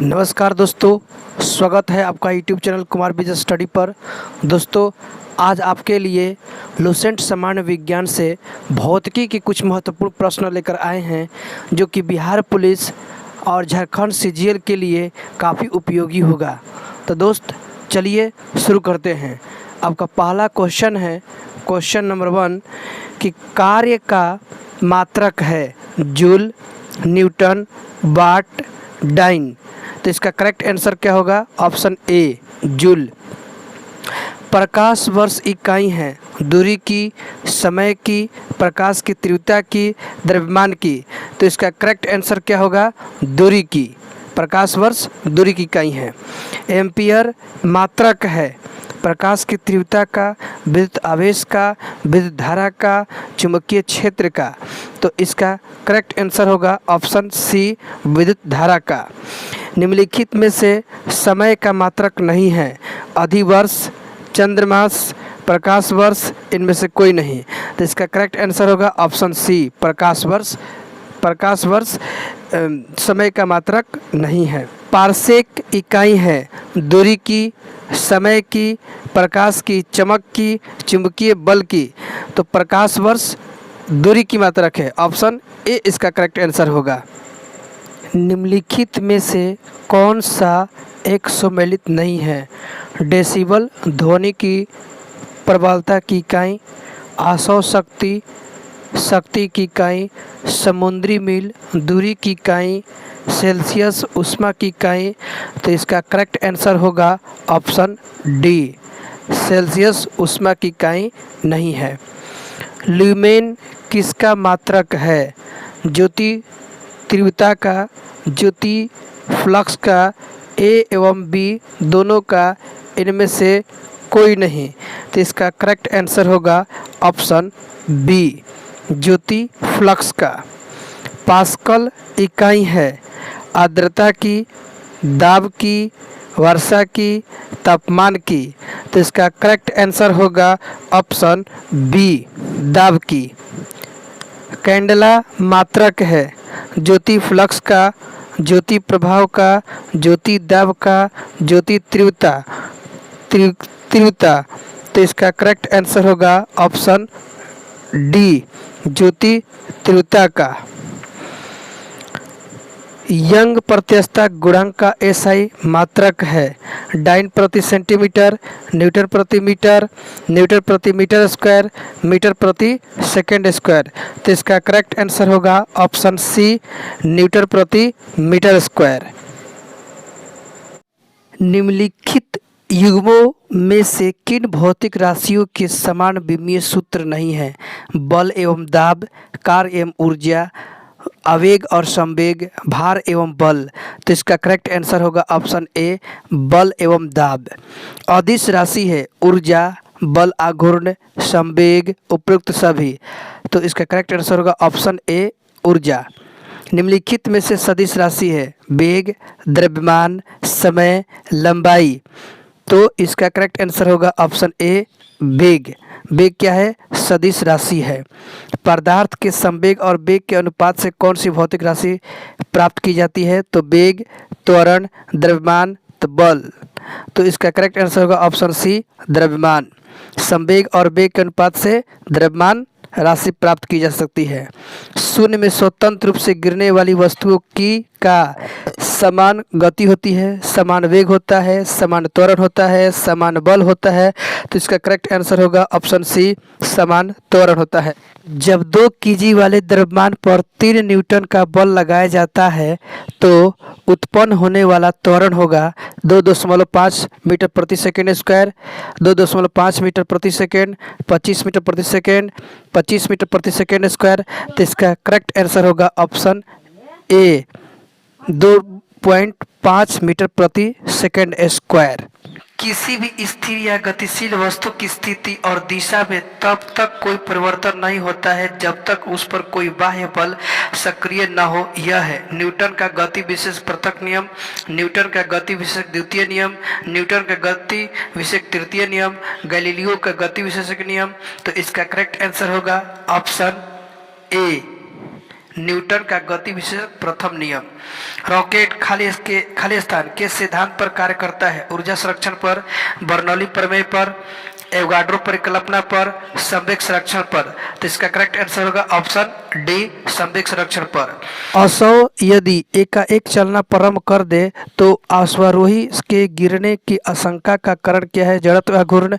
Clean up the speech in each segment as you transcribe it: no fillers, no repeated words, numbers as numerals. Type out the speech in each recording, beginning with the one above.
नमस्कार दोस्तों, स्वागत है आपका YouTube channel Kumar business study पर। दोस्तों, आज आपके लिए लुसेंट सामान्य विज्ञान से भौतिकी के कुछ महत्वपूर्ण प्रश्न लेकर आए हैं, जो कि बिहार पुलिस और झारखंड सीजीएल के लिए काफ़ी उपयोगी होगा। तो दोस्त, चलिए शुरू करते हैं। आपका पहला क्वेश्चन है, क्वेश्चन नंबर 1, कि कार्य का मात्रक है जूल, न्यूटन, वाट, डाइन। तो इसका करेक्ट आंसर क्या होगा? Option A, joule. प्रकाश वर्ष इकाई है दूरी की, समय की, प्रकाश की तीव्रता की, द्रव्यमान की। तो इसका करेक्ट आंसर क्या होगा? दूरी की। प्रकाश वर्ष दूरी की इकाई है। एम्पियर मात्रक है प्रकाश की तीव्रता का, विद्युत आवेश का, विद्युत धारा का, चुंबकीय क्षेत्र का। तो इसका करेक्ट आंसर होगा ऑप्शन सी, विद्युत धारा का। निम्नलिखित में से समय का मात्रक नहीं है। अधिवर्ष, चंद्रमास, प्रकाश वर्ष, इनमें से कोई नहीं। तो इसका करेक्ट आंसर होगा ऑप्शन सी, प्रकाश वर्ष। प्रकाश वर्ष समय का मात्रक नहीं है। पारसेक इकाई है दूरी की, समय की, प्रकाश की चमक की, चुंबकीय बल की। तो प्रकाश वर्ष दूरी की मात्रक है। ऑप्शन ए इसका करेक्ट आंसर होगा। निम्नलिखित में से कौन सा एक सम्मिलित नहीं है? डेसिबल ध्वनि की प्रबलता की इकाई, आसव शक्ति, शक्ति की इकाई, समुद्री मील दूरी की इकाई, सेल्सियस ऊष्मा की इकाई। तो इसका करेक्ट आंसर होगा ऑप्शन डी, सेल्सियस ऊष्मा की इकाई नहीं है। ल्यूमेन किसका मात्रक है? ज्योति तीव्रता का, ज्योति फ्लक्स का, ए एवं बी दोनों का, इनमें से कोई नहीं। तो इसका करेक्ट आंसर होगा ऑप्शन बी, ज्योति फ्लक्स का। पास्कल इकाई है आर्द्रता की, दाब की, वर्षा की, तापमान की। तो इसका करेक्ट आंसर होगा ऑप्शन बी, दाब की। कैंडेला मात्रक है ज्योति फ्लक्स का, ज्योति प्रभाव का, ज्योति दाब का, ज्योति तीव्रता। तो इसका करेक्ट आंसर होगा ऑप्शन डी, ज्योति तीव्रता का। यंग प्रत्यक्षता गुणांक का एसआई मात्रक है डाइन प्रति सेंटीमीटर, न्यूटन प्रति मीटर, न्यूटन प्रति मीटर स्क्वायर, मीटर प्रति सेकंड स्क्वायर। तो इसका करेक्ट आंसर होगा ऑप्शन सी, न्यूटन प्रति मीटर स्क्वायर। निम्नलिखित युग्मों में से किन भौतिक राशियों के समान विमीय सूत्र नहीं है? बल एवं दाब, कार्य एवं ऊर्जा, आवेग और संवेग, भार एवं बल। तो इसका करेक्ट आंसर होगा ऑप्शन ए, बल एवं दाब। अदिश राशि है ऊर्जा, बल आघूर्ण, संवेग, उपयुक्त सभी। तो इसका करेक्ट आंसर होगा ऑप्शन ए, ऊर्जा। निम्नलिखित में से सदिश राशि है वेग, द्रव्यमान, समय, लंबाई। तो इसका करेक्ट आंसर होगा ऑप्शन ए, वेग। वेग क्या है? सदिश राशि है। पदार्थ के संवेग और वेग के अनुपात से कौन सी भौतिक राशि प्राप्त की जाती है? तो वेग, त्वरण, द्रव्यमान, तो बल। तो इसका करेक्ट आंसर होगा ऑप्शन सी, द्रव्यमान। संवेग और वेग के अनुपात से द्रव्यमान राशि प्राप्त की जा सकती है। शून्य में स्वतंत्र रूप से गिरने वाली वस्तुओं की का समान गति होती है, समान वेग होता है, समान त्वरण होता है, समान बल होता है। तो इसका करेक्ट आंसर होगा ऑप्शन सी, समान त्वरण होता है। जब 2 केजी वाले द्रव्यमान पर 3 न्यूटन का बल लगाया जाता है तो उत्पन्न होने वाला त्वरण होगा 2.5 मीटर प्रति सेकेंड स्क्वायर, 2.5 मीटर प्रति सेकेंड, 25 मीटर प्रति सेकेंड, 25 मीटर प्रति सेकेंड स्क्वायर। तो इसका करेक्ट आंसर होगा ऑप्शन ए, 2.5 मीटर प्रति सेकेंड स्क्वायर। किसी भी स्थिर या गतिशील वस्तु की स्थिति और दिशा में तब तक कोई परिवर्तन नहीं होता है जब तक उस पर कोई बाह्य बल सक्रिय न हो। यह है न्यूटन का गति विशेष प्रथम नियम, न्यूटन का गति विशेष द्वितीय नियम, न्यूटन का गति विशेष तृतीय नियम, गैलीलियो का गति विशेष नियम। तो इसका करेक्ट आंसर होगा ऑप्शन ए, न्यूटन का गति विशेष प्रथम नियम। रॉकेट खाली स्थान के सिद्धांत पर कार्य करता है। ऊर्जा संरक्षण पर, बर्नौली प्रमेय पर, एवोगाड्रो परिकल्पना पर, संवेग संरक्षण पर। तो इसका करेक्ट आंसर होगा ऑप्शन डी, संवेग संरक्षण पर। असौ यदि एकाएक चलना प्रारंभ कर दे तो अश्वारोही के गिरने की आशंका का कारण क्या है? जड़त्व घूर्ण,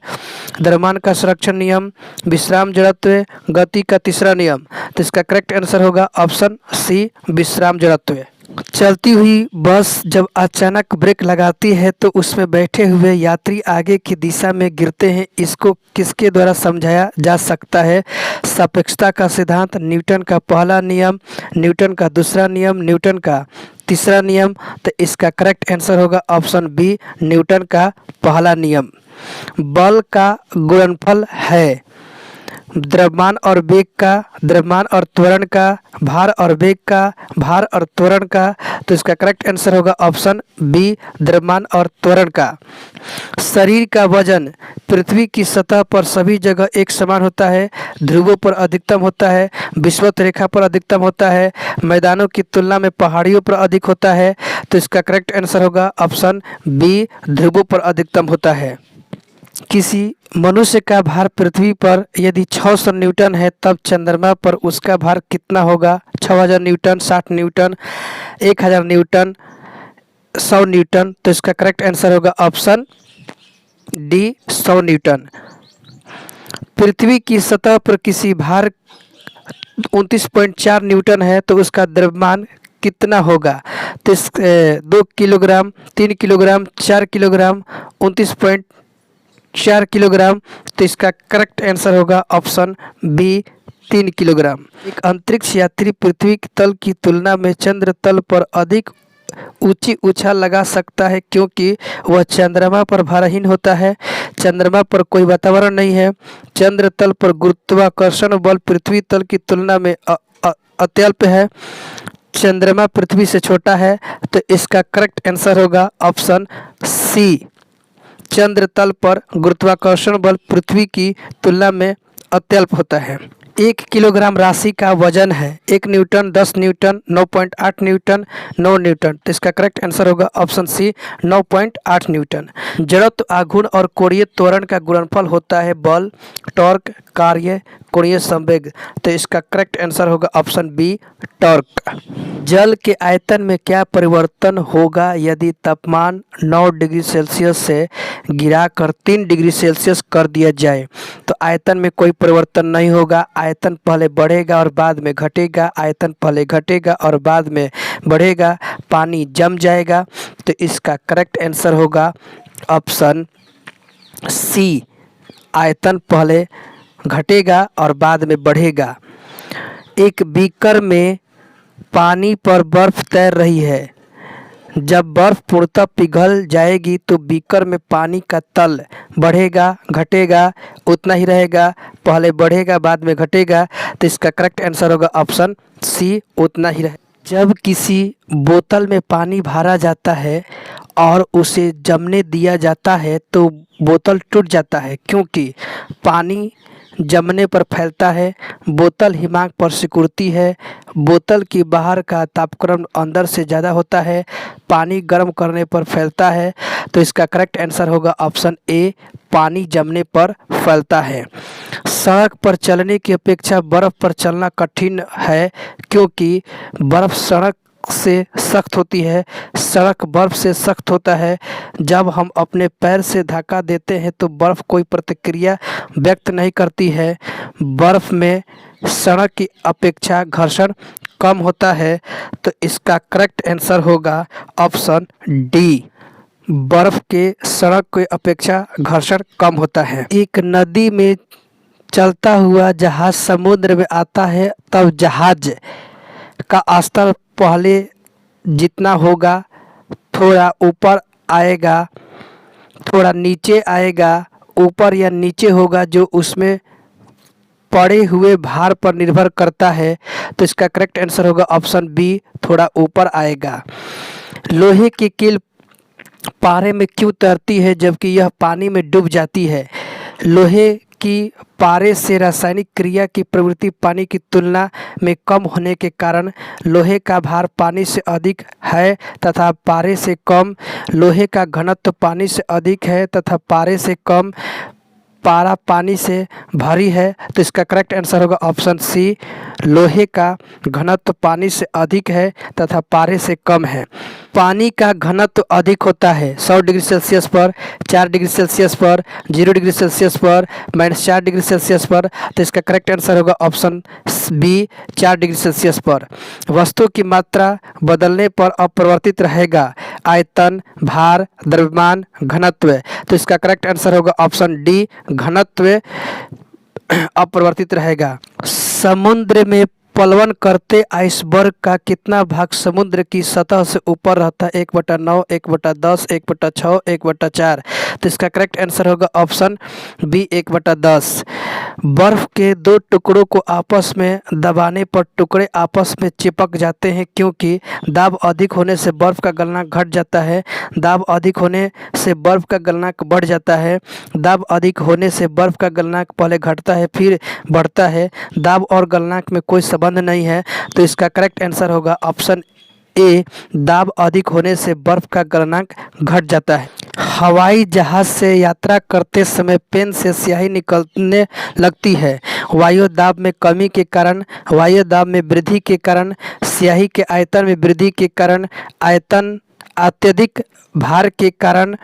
द्रव्यमान का संरक्षण नियम, विश्राम जड़त्व, गति का तीसरा नियम। तो इसका करेक्ट आंसर होगा ऑप्शन सी, विश्राम जड़त्व। चलती हुई बस जब अचानक ब्रेक लगाती है तो उसमें बैठे हुए यात्री आगे की दिशा में गिरते हैं। इसको किसके द्वारा समझाया जा सकता है? सापेक्षता का सिद्धांत, न्यूटन का पहला नियम, न्यूटन का दूसरा नियम, न्यूटन का तीसरा नियम। तो इसका करेक्ट आंसर होगा ऑप्शन बी, न्यूटन का पहला नियम। बल का गुणनफल है द्रव्यमान और वेग का, द्रव्यमान और त्वरण का, भार और वेग का, भार और त्वरण का। तो इसका करेक्ट आंसर होगा ऑप्शन बी, द्रव्यमान और त्वरण का। शरीर का वजन पृथ्वी की सतह पर सभी जगह एक समान होता है। ध्रुवों पर अधिकतम होता है, विषुवत रेखा पर अधिकतम होता है, मैदानों की तुलना में पहाड़ियों पर अधिक होता है। तो इसका करेक्ट आंसर होगा ऑप्शन बी, ध्रुवों पर अधिकतम होता है। किसी मनुष्य का भार पृथ्वी पर यदि 600 न्यूटन है तब चंद्रमा पर उसका भार कितना होगा? 6000 न्यूटन, 60 न्यूटन, 1000 न्यूटन, 100 न्यूटन। तो इसका करेक्ट आंसर होगा ऑप्शन डी, 100 न्यूटन। पृथ्वी की सतह पर किसी भार 29.4 न्यूटन है तो उसका द्रव्यमान कितना होगा? तो 2 किलोग्राम, 3 किलोग्राम, 4 किलोग्राम, 29.4 किलोग्राम। तो इसका करेक्ट आंसर होगा ऑप्शन बी, 3 किलोग्राम। एक अंतरिक्ष यात्री पृथ्वी तल की तुलना में चंद्र तल पर अधिक ऊंची उछाल लगा सकता है क्योंकि वह चंद्रमा पर भारहीन होता है। चंद्रमा पर कोई वातावरण नहीं है। चंद्र तल पर गुरुत्वाकर्षण बल पृथ्वी तल की तुलना में अत्यल्प है। चंद्रमा पृथ्वी से छोटा है। तो इसका करेक्ट आंसर होगा ऑप्शन सी, चंद्र तल पर गुरुत्वाकर्षण बल पृथ्वी की तुलना में अत्यल्प होता है। 1 किलोग्राम राशि का वजन है 1 न्यूटन, 10 न्यूटन, 9.8 न्यूटन, 9 न्यूटन। तो इसका करेक्ट आंसर होगा ऑप्शन सी, 9.8 न्यूटन। जड़त्व आघूर्ण और कोणीय त्वरण का गुणनफल होता है बल, टॉर्क, कार्य, कोणीय संवेग। तो इसका करेक्ट आंसर होगा ऑप्शन बी, टॉर्क। जल के आयतन में क्या परिवर्तन होगा यदि तापमान 9 डिग्री सेल्सियस से गिराकर 3 डिग्री सेल्सियस कर दिया जाए? तो आयतन में कोई परिवर्तन नहीं होगा। आयतन पहले बढ़ेगा और बाद में घटेगा, आयतन पहले घटेगा और बाद में बढ़ेगा, पानी जम जाएगा। तो इसका करेक्ट आंसर होगा ऑप्शन सी, आयतन पहले घटेगा और बाद में बढ़ेगा। एक बीकर में पानी पर बर्फ तैर रही है। जब बर्फ पूर्णतः पिघल जाएगी तो बीकर में पानी का तल बढ़ेगा, घटेगा, उतना ही रहेगा, पहले बढ़ेगा बाद में घटेगा। तो इसका करेक्ट आंसर होगा ऑप्शन सी, उतना ही रहेगा। जब किसी बोतल में पानी भरा जाता है और उसे जमने दिया जाता है तो बोतल टूट जाता है क्योंकि पानी जमने पर फैलता है, बोतल हिमांक पर सिकुड़ती है, बोतल की बाहर का तापक्रम अंदर से ज़्यादा होता है, पानी गर्म करने पर फैलता है। तो इसका करेक्ट आंसर होगा ऑप्शन ए, पानी जमने पर फैलता है। सड़क पर चलने की अपेक्षा बर्फ़ पर चलना कठिन है क्योंकि बर्फ़ सड़क से सख्त होती है, सड़क बर्फ से सख्त होता है। जब हम अपने पैर से धक्का देते हैं तो बर्फ कोई प्रतिक्रिया व्यक्त नहीं करती है। बर्फ में सड़क की अपेक्षा घर्षण कम होता है। तो इसका करेक्ट आंसर होगा ऑप्शन डी, बर्फ के सड़क की अपेक्षा घर्षण कम होता है। एक नदी में चलता हुआ जहाज समुद्र में आता है तब जहाज का स्तर पहले जितना होगा थोड़ा ऊपर आएगा, थोड़ा नीचे आएगा, ऊपर या नीचे होगा, जो उसमें पड़े हुए भार पर निर्भर करता है। तो इसका करेक्ट आंसर होगा ऑप्शन बी, थोड़ा ऊपर आएगा। लोहे की कील पारे में क्यों तैरती है जबकि यह पानी में डूब जाती है? लोहे कि पारे से रासायनिक क्रिया की प्रवृत्ति पानी की तुलना में कम होने के कारण लोहे का भार पानी से अधिक है तथा पारे से कम, लोहे का घनत्व पानी से अधिक है तथा पारे से कम, पारा पानी से भरी है। तो इसका करेक्ट आंसर होगा ऑप्शन सी, लोहे का घनत्व पानी से अधिक है तथा पारे से कम है। पानी का घनत्व अधिक होता है 100 डिग्री सेल्सियस पर, 4 डिग्री सेल्सियस पर, 0 डिग्री सेल्सियस पर, -4 डिग्री सेल्सियस पर। तो इसका करेक्ट आंसर होगा ऑप्शन बी, 4 डिग्री सेल्सियस पर। वस्तु की मात्रा बदलने पर अपरिवर्तित रहेगा आयतन, भार, द्रव्यमान, घनत्व। तो इसका करेक्ट आंसर होगा ऑप्शन डी, घनत्व अपरिवर्तित रहेगा। समुद्र में प्लवन करते आइसबर्ग का कितना भाग समुद्र की सतह से ऊपर रहता है? 1/9, 1/10, 1/6, 1/4। तो इसका करेक्ट आंसर होगा ऑप्शन बी, 1/10। बर्फ के दो टुकड़ों को आपस में दबाने पर टुकड़े आपस में चिपक जाते हैं क्योंकि दाब अधिक होने से बर्फ का गलनांक घट जाता है। दाब अधिक होने से बर्फ का गलनांक बढ़ जाता है। दाब अधिक होने से बर्फ का गलनांक पहले घटता है फिर बढ़ता है। दाब और गलनांक में कोई संबंध नहीं है। तो इसका करेक्ट आंसर होगा ऑप्शन ए, दाब अधिक होने से बर्फ का गलनांक घट जाता है। हवाई जहाज से यात्रा करते समय पेन से स्याही निकलने लगती है। वायु दाब में कमी के कारण, वायु दाब में वृद्धि के कारण, स्याही के आयतन में वृद्धि के कारण, आयतन अत्यधिक भार के कारण।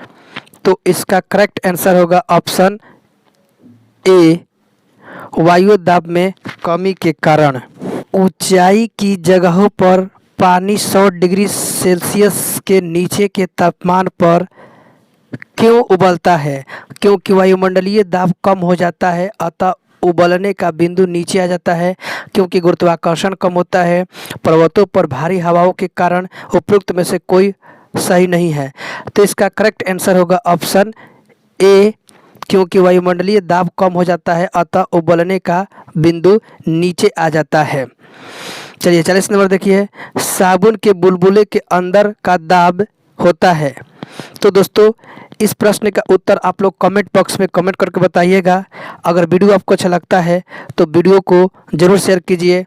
तो इसका करेक्ट आंसर होगा ऑप्शन ए, वायु दाब में कमी के कारण। ऊंचाई की जगहों पर पानी 100 डिग्री सेल्सियस के नीचे के तापमान पर क्यों उबलता है? क्योंकि वायुमंडलीय दाब कम हो जाता है अतः उबलने का बिंदु नीचे आ जाता है। क्योंकि गुरुत्वाकर्षण कम होता है। पर्वतों पर भारी हवाओं के कारण। उपरोक्त में से कोई सही नहीं है। तो इसका करेक्ट आंसर होगा ऑप्शन ए, क्योंकि वायुमंडलीय दाब कम हो जाता है अतः उबलने का बिंदु नीचे आ जाता है। चलिए 40 नंबर देखिए, साबुन के बुलबुले के अंदर का दाब होता है। तो दोस्तों इस प्रश्न का उत्तर आप लोग कमेंट बॉक्स में कमेंट करके बताइएगा। अगर वीडियो आपको अच्छा लगता है तो वीडियो को ज़रूर शेयर कीजिए।